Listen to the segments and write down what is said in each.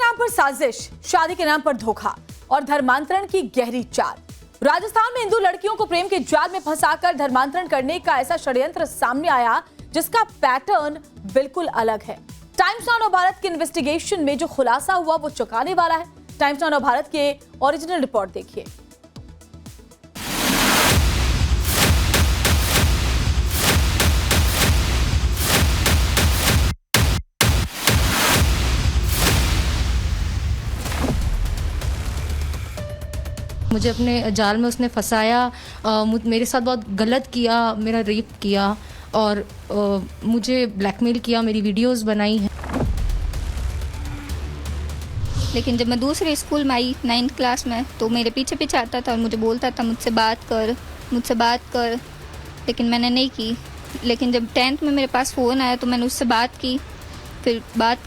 नाम पर साजिश, शादी के नाम पर धोखा और धर्मांतरण की गहरी चाल। राजस्थान में हिंदू लड़कियों को प्रेम के जाल में फंसाकर धर्मांतरण करने का ऐसा षड्यंत्र सामने आया जिसका पैटर्न बिल्कुल अलग है। टाइम्स नाउ भारत के इन्वेस्टिगेशन में जो खुलासा हुआ वो चौंकाने वाला है। टाइम्स नाउ भारत के ओरिजिनल रिपोर्ट देखिए। मुझे अपने जाल में उसने फंसाया, मेरे साथ बहुत गलत किया, मेरा रेप किया और मुझे ब्लैकमेल किया, मेरी वीडियोस बनाई हैं। लेकिन जब मैं दूसरे स्कूल में आई 9th क्लास में तो मेरे पीछे पीछे आता था और मुझे बोलता था मुझसे बात कर, लेकिन मैंने नहीं की। लेकिन जब 10th में मेरे पास फ़ोन आया तो मैंने उससे बात की, फिर बात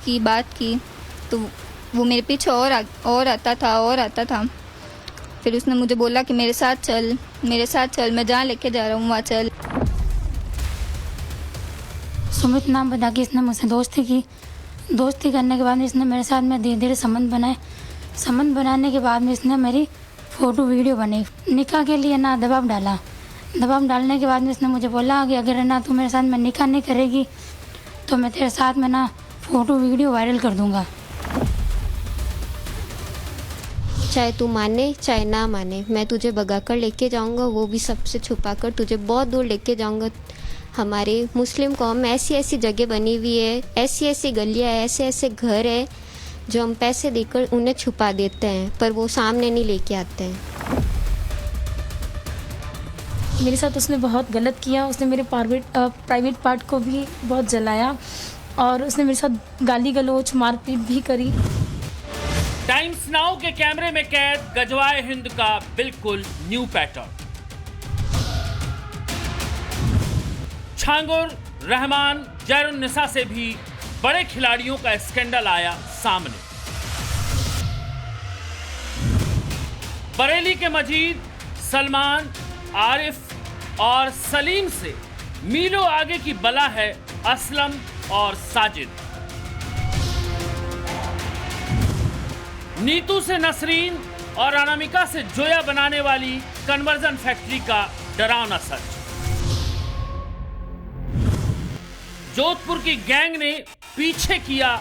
की तो वो मेरे पीछे और आता था। फिर उसने मुझे बोला कि मेरे साथ चल, मैं जहाँ लेके जा रहा हूँ वहाँ चल। सुमित नाम बता के इसने मुझसे दोस्ती करने के बाद में इसने मेरे साथ में धीरे धीरे संबंध बनाने के बाद में इसने मेरी फ़ोटो वीडियो बनाई। निकाह के लिए ना दबाव डालने के बाद में इसने मुझे बोला कि अगर ना तू मेरे साथ में निकाह नहीं करेगी तो मैं तेरे साथ में ना फ़ोटो वीडियो वायरल कर दूँगा। चाहे तू माने चाहे ना माने, मैं तुझे भगा कर लेके जाऊंगा, वो भी सबसे छुपा कर तुझे बहुत दूर लेके जाऊंगा। हमारे मुस्लिम कौम में ऐसी जगह बनी हुई है, ऐसी गलियां है, ऐसे घर है जो हम पैसे देकर उन्हें छुपा देते हैं पर वो सामने नहीं लेके आते हैं। मेरे साथ उसने बहुत गलत किया। उसने मेरे प्राइवेट पार्ट को भी बहुत जलाया और उसने मेरे साथ गाली गलौज मारपीट भी करी। टाइम्स नाउ के कैमरे में कैद गजवाए हिंद का बिल्कुल न्यू पैटर्न। छांगुर, रहमान, जैरुन्निसा से भी बड़े खिलाड़ियों का स्कैंडल आया सामने। बरेली के मजीद, सलमान, आरिफ और सलीम से मीलों आगे की बला है असलम और साजिद। नीतू से नसरीन और अनामिका से जोया बनाने वाली कन्वर्जन फैक्ट्री का डरावना सच। जोधपुर की गैंग ने पीछे किया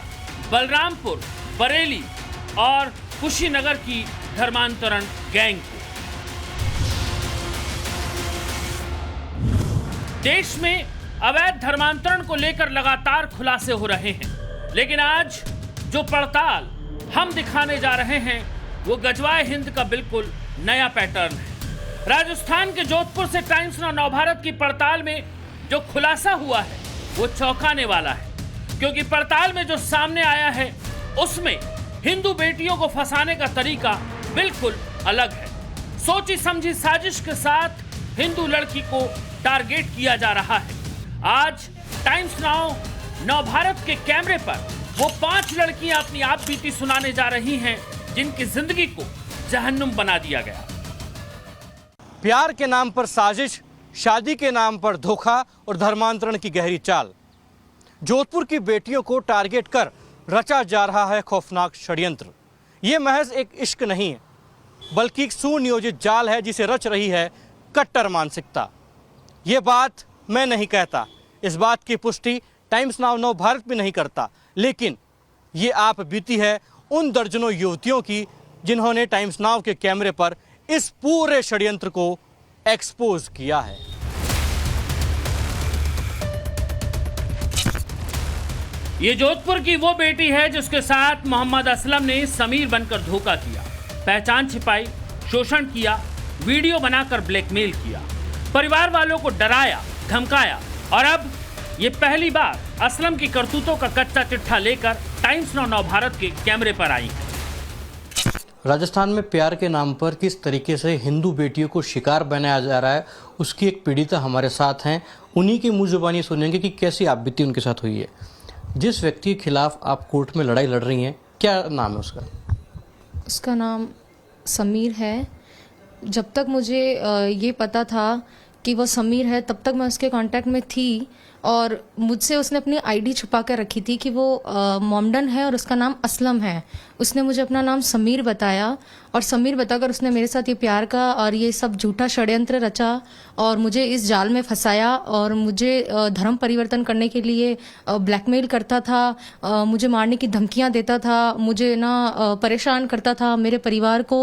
बलरामपुर, बरेली और कुशीनगर की धर्मांतरण गैंग को। देश में अवैध धर्मांतरण को लेकर लगातार खुलासे हो रहे हैं, लेकिन आज जो पड़ताल हम दिखाने जा रहे हैं वो गजवाए हिंद का बिल्कुल नया पैटर्न है। राजस्थान के जोधपुर से टाइम्स नाउ भारत की पड़ताल में जो खुलासा हुआ है वो चौंकाने वाला है, क्योंकि पड़ताल में जो सामने आया है उसमें हिंदू बेटियों को फंसाने का तरीका बिल्कुल अलग है। सोची समझी साजिश के साथ हिंदू लड़की को टारगेट किया जा रहा है। आज टाइम्स नाउ भारत के कैमरे पर वो 5 लड़कियां अपनी आप बीती सुनाने जा रही हैं जिनकी जिंदगी को जहन्नुम बना दिया गया। प्यार के नाम पर साजिश, शादी के नाम पर धोखा और धर्मांतरण की गहरी चाल। जोधपुर की बेटियों को टारगेट कर रचा जा रहा है खौफनाक षड्यंत्र। ये महज एक इश्क नहीं है बल्कि एक सुनियोजित जाल है जिसे रच रही है कट्टर मानसिकता। ये बात मैं नहीं कहता, इस बात की पुष्टि टाइम्स नाउ भारत भी नहीं करता, लेकिन ये आप बीती है उन दर्जनों युवतियों की जिन्होंने टाइम्स नाउ के कैमरे पर इस पूरे षड्यंत्र को एक्सपोज किया है। ये जोधपुर की वो बेटी है जिसके साथ मोहम्मद असलम ने समीर बनकर धोखा किया, पहचान छिपाई, शोषण किया, वीडियो बनाकर ब्लैकमेल किया, परिवार वालों को डराया, धमकाया और अब ये पहली बार असलम की करतूतों का कच्चा चिट्ठा लेकर टाइम्स नाउ भारत के कैमरे पर आई है। राजस्थान में प्यार के नाम पर किस तरीके से हिंदू बेटियों को शिकार बनाया जा रहा है उसकी एक पीड़िता हमारे साथ हैं। उन्हीं की मुंह जुबानी सुनेंगे कि कैसी आपबीती उनके साथ हुई है। जिस व्यक्ति के खिलाफ आप कोर्ट में लड़ाई लड़ रही हैं, क्या नाम है उसका? उसका नाम समीर है। जब तक मुझे ये पता था कि वो समीर है तब तक मैं उसके कांटेक्ट में थी और मुझसे उसने अपनी आईडी छुपा कर रखी थी कि वो मोमडन है और उसका नाम असलम है। उसने मुझे अपना नाम समीर बताया और समीर बताकर उसने मेरे साथ ये प्यार का और ये सब झूठा षड्यंत्र रचा और मुझे इस जाल में फंसाया और मुझे धर्म परिवर्तन करने के लिए ब्लैकमेल करता था, मुझे मारने की धमकियां देता था, मुझे ना परेशान करता था, मेरे परिवार को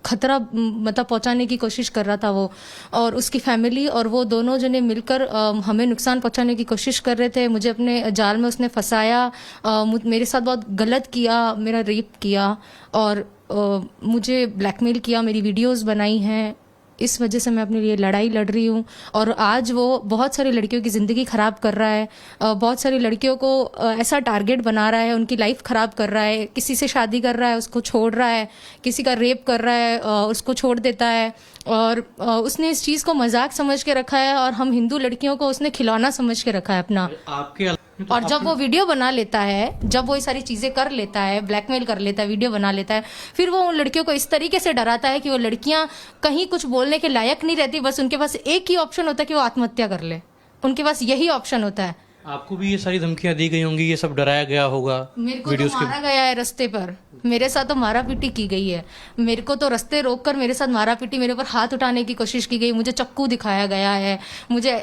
खतरा मतलब पहुंचाने की कोशिश कर रहा था वो, और उसकी फैमिली और वो दोनों जने मिलकर हमें नुकसान पहुंचाने की कोशिश कर रहे थे। मुझे अपने जाल में उसने फंसाया, मेरे साथ बहुत गलत किया, मेरा रेप किया और मुझे ब्लैकमेल किया, मेरी वीडियोस बनाई हैं। इस वजह से मैं अपने लिए लड़ाई लड़ रही हूँ और आज वो बहुत सारी लड़कियों की ज़िंदगी ख़राब कर रहा है, बहुत सारी लड़कियों को ऐसा टारगेट बना रहा है, उनकी लाइफ ख़राब कर रहा है, किसी से शादी कर रहा है उसको छोड़ रहा है, किसी का रेप कर रहा है उसको छोड़ देता है और उसने इस चीज़ को मजाक समझ के रखा है और हम हिंदू लड़कियों को उसने खिलौना समझ के रखा है अपना। आपके और जब वो वीडियो बना लेता है, जब वो ये सारी चीज़ें कर लेता है, ब्लैकमेल कर लेता है, वीडियो बना लेता है, फिर वो उन लड़कियों को इस तरीके से डराता है कि वो लड़कियां कहीं कुछ बोलने के लायक नहीं रहती, बस उनके पास एक ही ऑप्शन होता है कि वो आत्महत्या कर ले, उनके पास यही ऑप्शन होता है। आपको भी ये सारी धमकियां दी गई होंगी, ये सब डराया गया होगा? मेरे को तो मारा गया है रास्ते पर, मेरे साथ तो मारा पीटी की गई है, मेरे को तो रास्ते रोककर मेरे साथ मारा पीटी, मेरे ऊपर हाथ उठाने की कोशिश की गई, मुझे चक्कू दिखाया गया है, मुझे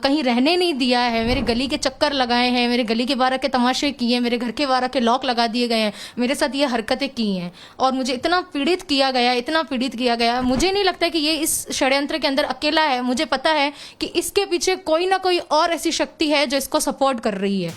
कहीं रहने नहीं दिया है, मेरे गली के चक्कर लगाए हैं, मेरे गली के बाहर के तमाशे किए, मेरे घर के बाहर के लॉक लगा दिए गए हैं, मेरे साथ ये हरकतें की हैं और मुझे इतना पीड़ित किया गया, इतना पीड़ित किया गया। मुझे नहीं लगता कि ये इस षड्यंत्र के अंदर अकेला है, मुझे पता है कि इसके पीछे कोई ना कोई और ऐसी शक्ति है जो इसको सपोर्ट कर रही है।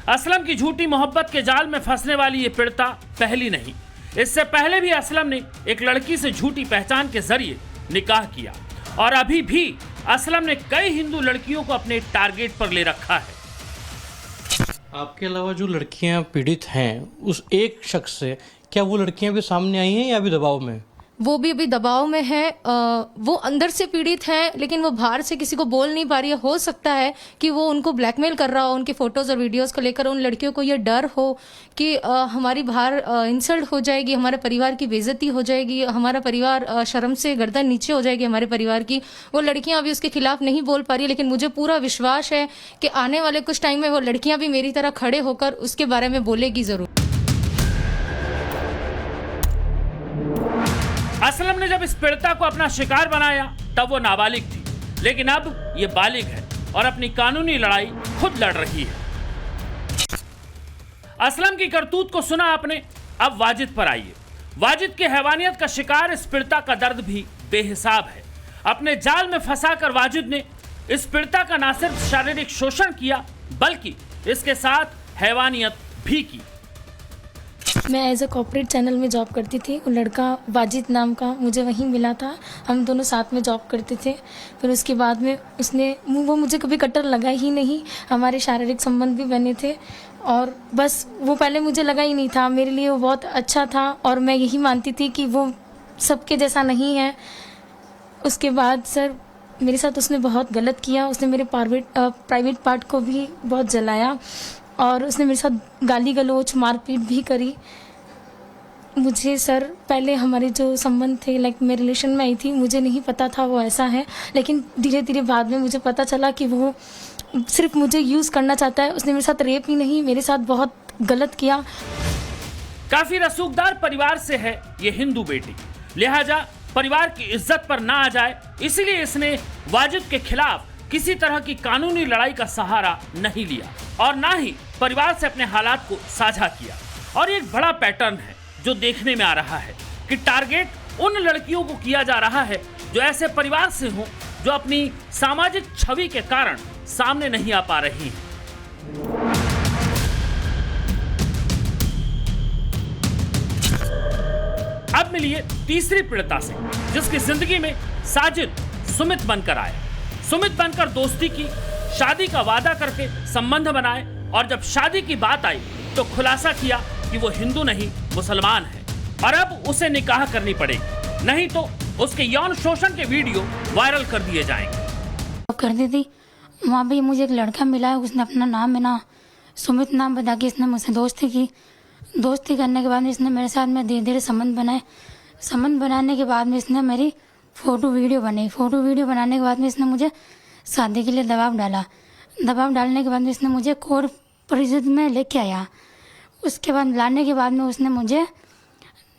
असलम की झूठी मोहब्बत के जाल में फंसने वाली ये पीड़िता पहली नहीं। इससे पहले भी असलम ने एक लड़की से झूठी पहचान के जरिए निकाह किया और अभी भी असलम ने कई हिंदू लड़कियों को अपने टारगेट पर ले रखा है। आपके अलावा जो लड़कियां पीड़ित हैं उस एक शख्स से, क्या वो लड़कियां भी सामने आई हैं या अभी दबाव में? वो भी अभी दबाव में है, वो अंदर से पीड़ित हैं लेकिन वो बाहर से किसी को बोल नहीं पा रही है। हो सकता है कि वो उनको ब्लैकमेल कर रहा हो, उनकी फ़ोटोज़ और वीडियोज़ को लेकर उन लड़कियों को ये डर हो कि हमारी बाहर इंसल्ट हो जाएगी, हमारे परिवार की बेइज्जती हो जाएगी, हमारा परिवार शर्म से गर्दन नीचे हो जाएगी हमारे परिवार की। वो लड़कियां अभी उसके खिलाफ नहीं बोल पा रही, लेकिन मुझे पूरा विश्वास है कि आने वाले कुछ टाइम में वो लड़कियां भी मेरी तरह खड़े होकर उसके बारे में बोलेगी ज़रूर। असलम ने जब इस पीड़िता को अपना शिकार बनाया तब वो नाबालिग थी, लेकिन अब ये बालिग है और अपनी कानूनी लड़ाई खुद लड़ रही है। असलम की करतूत को सुना आपने, अब वाजिद पर आइए। वाजिद की हैवानियत का शिकार इस पीड़िता का दर्द भी बेहिसाब है। अपने जाल में फंसाकर वाजिद ने इस पीड़िता का न सिर्फ शारीरिक शोषण किया बल्कि इसके साथ हैवानियत भी की। मैं एज अ कॉर्पोरेट चैनल में जॉब करती थी। वो लड़का वाजिद नाम का मुझे वहीं मिला था, हम दोनों साथ में जॉब करते थे। फिर उसके बाद में वो मुझे कभी कट्टर लगा ही नहीं, हमारे शारीरिक संबंध भी बने थे और बस वो पहले मुझे लगा ही नहीं था। मेरे लिए वो बहुत अच्छा था और मैं यही मानती थी कि वो सबके जैसा नहीं है। उसके बाद सर मेरे साथ उसने बहुत गलत किया, उसने मेरे प्राइवेट पार्ट को भी बहुत जलाया और उसने मेरे साथ गाली गलौज मारपीट भी करी। मुझे सर पहले हमारे जो संबंध थे मैं रिलेशन में आई थी, मुझे नहीं पता था वो ऐसा है, लेकिन धीरे धीरे बाद में मुझे पता चला कि वो सिर्फ मुझे यूज़ करना चाहता है। उसने मेरे साथ रेप ही नहीं, मेरे साथ बहुत गलत किया। काफी रसूखदार परिवार से है ये हिंदू बेटी, लिहाजा परिवार की इज्जत पर ना आ जाए इसलिए इसने वाजिद के खिलाफ किसी तरह की कानूनी लड़ाई का सहारा नहीं लिया और ना ही परिवार से अपने हालात को साझा किया। और ये एक बड़ा पैटर्न है जो देखने में आ रहा है कि टारगेट उन लड़कियों को किया जा रहा है जो ऐसे परिवार से हों जो अपनी सामाजिक छवि के कारण सामने नहीं आ पा रही हैं। अब मिलिए तीसरी पीड़िता से जिसकी जिंदगी में साजिद सुमित बनकर आए। सुमित बनकर दोस्ती की, शादी का वादा करके संबंध बनाए और जब शादी की बात आई तो खुलासा किया कि वो हिंदू नहीं मुसलमान है और अब उसे निकाह करनी पड़ेगी, नहीं तो उसके यौन शोषण के वीडियो वायरल कर दिए जाएंगे। करती थी वहाँ भी मुझे एक लड़का मिला है, उसने अपना नाम है ना सुमित नाम बता के इसने मुझसे दोस्ती की। दोस्ती करने के बाद में इसने मेरे साथ में धीरे धीरे संबंध बनाए। संबंध बनाने के बाद में इसने मेरी फ़ोटो वीडियो बनाई। फ़ोटो वीडियो बनाने के बाद में इसने मुझे शादी के लिए दबाव डाला। दबाव डालने के बाद में इसने मुझे कोर्ट परिषद में लेके आया। उसके बाद लाने के बाद में उसने मुझे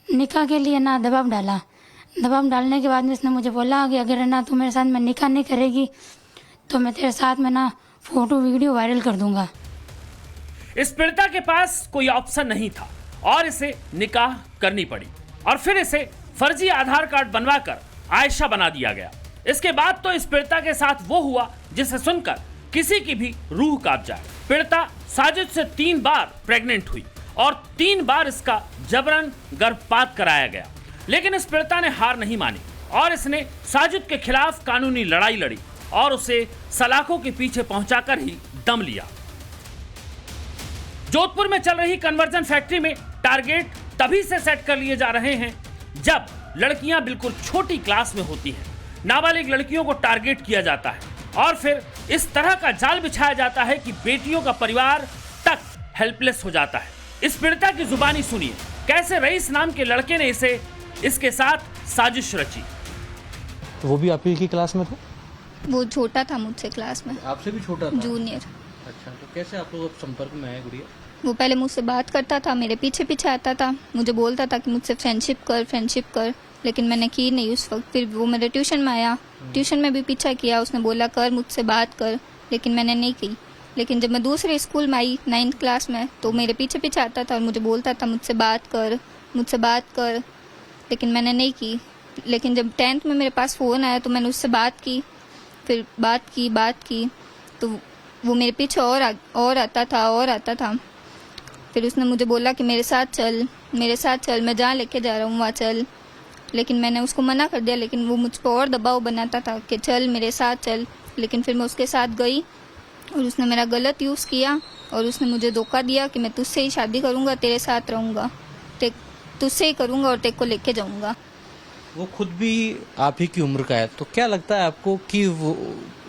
निकाह के लिए ना दबाव डाला। दबाव डालने के बाद में इसने मुझे बोला कि अगर ना तू मेरे साथ में निकाह नहीं करेगी तो मैं तेरे साथ में ना फोटो वीडियो वायरल कर दूंगा। इस पीड़िता के पास कोई ऑप्शन नहीं था और इसे निकाह करनी पड़ी और फिर इसे फर्जी आधार कार्ड बनवाकर आयशा बना दिया गया। इसके बाद तो इस पीड़िता के साथ वो हुआ जिसे सुनकर किसी की भी रूह कांप जाए। पीड़िता साजिद से 3 बार प्रेग्नेंट हुई और 3 बार इसका जबरन गर्भपात कराया गया, लेकिन इस पीड़िता ने हार नहीं मानी और इसने साजिद के खिलाफ कानूनी लड़ाई लड़ी और उसे सलाखों के पीछे पहुंचाकर ही दम लिया। जोधपुर में चल रही कन्वर्जन फैक्ट्री में टारगेट तभी से सेट कर लिए जा रहे हैं जब लड़कियां बिल्कुल छोटी क्लास में होती हैं। नाबालिग लड़कियों को टारगेट किया जाता है और फिर इस तरह का जाल बिछाया जाता है कि बेटियों का परिवार तक हेल्पलेस हो जाता है। इस पीड़िता की जुबानी सुनिए, कैसे रईस नाम के लड़के ने इसके साथ साजिश रची। तो वो भी आप ही की क्लास में था? वो छोटा था मुझसे क्लास में, आपसे भी छोटा था? जूनियर। अच्छा, तो कैसे आप लोग संपर्क में आए गुड़िया? वो पहले मुझसे बात करता था, मेरे पीछे पीछे आता था, मुझे बोलता था कि मुझसे फ्रेंडशिप कर, लेकिन मैंने की नहीं उस वक्त। फिर वो मेरे ट्यूशन में आया, ट्यूशन में भी पीछा किया, उसने बोला कर मुझसे बात कर, लेकिन मैंने नहीं की। लेकिन जब मैं दूसरे स्कूल में आई 9th क्लास में तो मेरे पीछे पीछे आता था और मुझे बोलता था मुझसे बात कर, लेकिन मैंने नहीं की। लेकिन जब 10th में मेरे पास फ़ोन आया तो मैंने उससे बात की, फिर बात की तो वो मेरे पीछे और आता था। फिर उसने मुझे बोला कि मेरे साथ चल, मैं जहाँ लेके जा रहा हूँ वहाँ चल। लेकिन मैंने उसको मना कर दिया, लेकिन वो मुझ पर और दबाव बनाता था कि चल मेरे साथ चल। लेकिन फिर मैं उसके साथ गई और उसने मेरा गलत यूज़ किया और उसने मुझे धोखा दिया कि मैं तुझसे ही शादी करूँगा, तेरे साथ रहूँगा, तुझसे ही करूँगा और तेरे को लेके जाऊँगा। वो खुद भी आप ही की उम्र का है, तो क्या लगता है आपको कि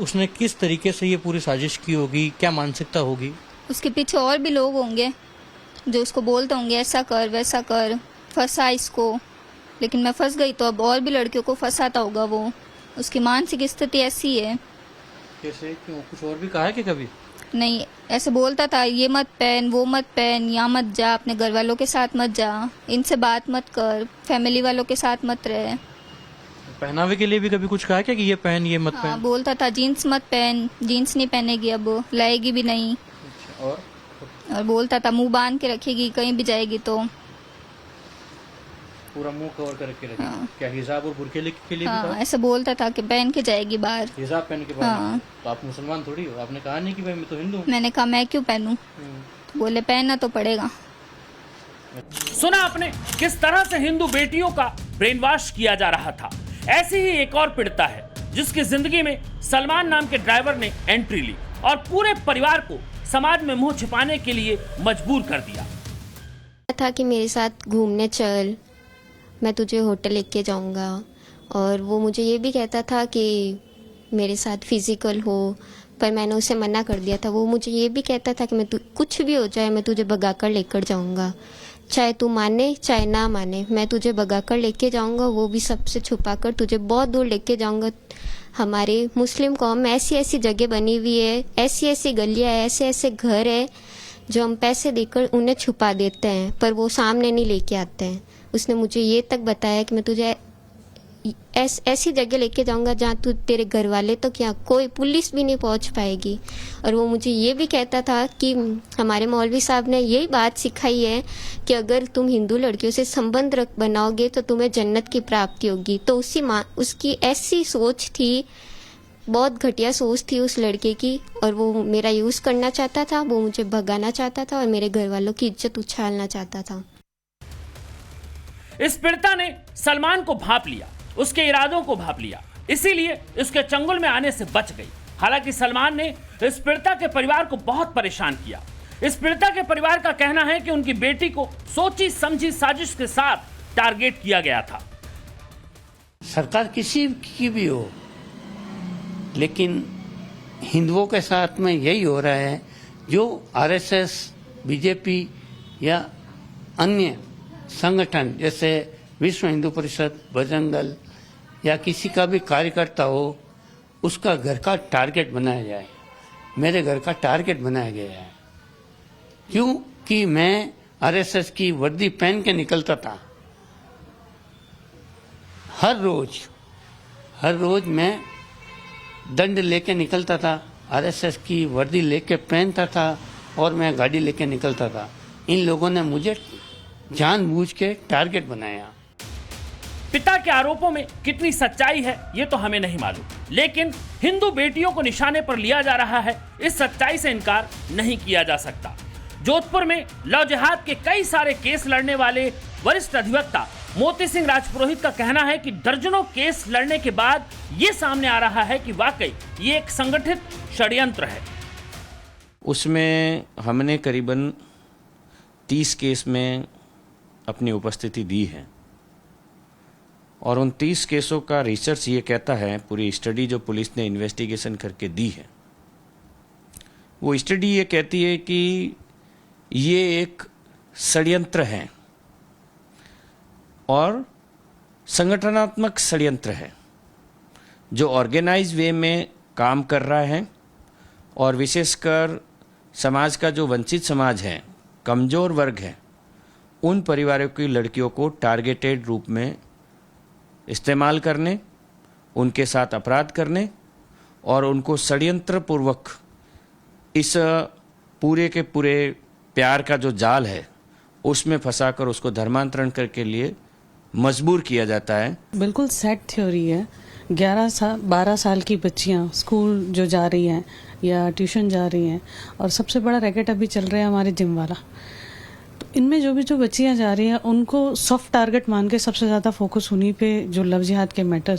उसने किस तरीके से ये पूरी साजिश की होगी? क्या मानसिकता होगी? उसके पीछे और भी लोग होंगे जो उसको बोलते होंगे ऐसा कर वैसा कर, फंसा इसको। लेकिन मैं फंस गई तो अब और भी लड़कियों को फंसाता होगा वो। उसकी मानसिक स्थिति ऐसी है। कैसे? क्यों? कुछ और भी कहा है कि कभी? नहीं, ऐसे बोलता था ये मत पहन, वो मत पहन, यहाँ मत जा, अपने घर वालों के साथ मत जा, इनसे बात मत कर, फैमिली वालों के साथ मत रहे। पहनावे के लिए भी कभी कुछ कहा क्या कि ये पहन ये मत पहन? बोलता था जीन्स मत पहन, जीन्स नहीं पहनेगी, अब लाएगी भी नहीं। और बोलता था मुंह बांध के रखेगी, कहीं भी जाएगी तो पूरा मुंह कवर करके रखेगी। क्या हिजाब और बुर्के के लिए भी कहा? ऐसे बोलता था कि पहन के जाएगी बाहर। हिजाब पहन के बाहर? तो आप मुसलमान थोड़ी हो, आपने कहा नहीं कि भाई मैं तो हिंदू हूँ? मैंने कहा मैं क्यों पहनूं? तो बोले पहनना तो पड़ेगा। सुना आपने किस तरह से हिंदू बेटियों का ब्रेन वॉश किया जा रहा था। ऐसी ही एक और पीड़िता है जिसकी जिंदगी में सलमान नाम के ड्राइवर ने एंट्री ली और पूरे परिवार को समाज में मुंह छिपाने के लिए मजबूर कर दिया। था कि मेरे साथ घूमने चल, मैं तुझे होटल लेके जाऊंगा। और वो मुझे ये भी कहता था कि मेरे साथ फिजिकल हो, पर मैंने उसे मना कर दिया था। वो मुझे ये भी कहता था कि मैं कुछ भी हो जाए मैं तुझे भगाकर लेकर जाऊंगा, चाहे तू माने चाहे ना माने, मैं तुझे भगाकर लेके जाऊंगा, वो भी सबसे छुपा कर तुझे बहुत दूर लेके जाऊंगा। हमारे मुस्लिम कौम में ऐसी ऐसी जगह बनी हुई है, ऐसी ऐसी गलियाँ है, ऐसे ऐसे घर है जो हम पैसे देकर उन्हें छुपा देते हैं, पर वो सामने नहीं लेके आते हैं। उसने मुझे ये तक बताया कि मैं तुझे ऐसी जगह लेके जाऊंगा जहाँ तू तेरे घर वाले तो क्या कोई पुलिस भी नहीं पहुँच पाएगी। और वो मुझे ये भी कहता था कि हमारे मौलवी साहब ने यही बात सिखाई है कि अगर तुम हिंदू लड़कियों से संबंध बनाओगे तो तुम्हें जन्नत की प्राप्ति होगी। तो उसकी ऐसी सोच थी, बहुत घटिया सोच थी उस लड़के की, और वो मेरा यूज़ करना चाहता था, वो मुझे भगाना चाहता था और मेरे घर वालों की इज्जत उछालना चाहता था। इस पीड़िता ने सलमान को भांप लिया, उसके इरादों को भांप लिया, इसीलिए उसके चंगुल में आने से बच गई। हालांकि सलमान ने इस पीड़िता के परिवार को बहुत परेशान किया। इस पीड़िता के परिवार का कहना है कि उनकी बेटी को सोची समझी साजिश के साथ टारगेट किया गया था। सरकार किसी की भी हो, लेकिन हिंदुओं के साथ में यही हो रहा है। जो आरएसएस, बीजेपी या अन्य संगठन जैसे विश्व हिंदू परिषद, बजरंग दल या किसी का भी कार्यकर्ता हो, उसका घर का टारगेट बनाया जाए। मेरे घर का टारगेट बनाया गया है क्योंकि मैं आरएसएस की वर्दी पहन के निकलता था। हर रोज मैं दंड लेके निकलता था, आरएसएस की वर्दी लेके पहनता था और मैं गाड़ी लेके निकलता था। इन लोगों ने मुझे जानबूझ के टारगेट बनाया। पिता के आरोपों में कितनी सच्चाई है ये तो हमें नहीं मालूम, लेकिन हिंदू बेटियों को निशाने पर लिया जा रहा है, इस सच्चाई से इनकार नहीं किया जा सकता। जोधपुर में लव जिहाद के कई सारे केस लड़ने वाले वरिष्ठ अधिवक्ता मोती सिंह राजपुरोहित का कहना है कि दर्जनों केस लड़ने के बाद ये सामने आ रहा है कि वाकई ये एक संगठित षड्यंत्र है। उसमें हमने करीबन 30 केस में अपनी उपस्थिति दी है और उन 30 केसों का रिसर्च ये कहता है, पूरी स्टडी जो पुलिस ने इन्वेस्टिगेशन करके दी है, वो स्टडी ये कहती है कि ये एक षड्यंत्र है और संगठनात्मक षड्यंत्र है जो ऑर्गेनाइज वे में काम कर रहा है और विशेषकर समाज का जो वंचित समाज है, कमज़ोर वर्ग है, उन परिवारों की लड़कियों को टारगेटेड रूप में इस्तेमाल करने, उनके साथ अपराध करने और उनको षड्यंत्र पूर्वक इस पूरे के पूरे प्यार का जो जाल है उसमें फंसाकर उसको धर्मांतरण करके लिए मजबूर किया जाता है। बिल्कुल सेट थ्योरी है। 12 साल की बच्चियां स्कूल जो जा रही हैं या ट्यूशन जा रही हैं और सबसे बड़ा रैकेट अभी चल रहा है हमारे जिम वाला। तो इनमें जो बच्चियां जा रही हैं उनको सॉफ्ट टारगेट मान के सबसे ज़्यादा फोकस उन्हीं पे जो लव जिहाद के मैटर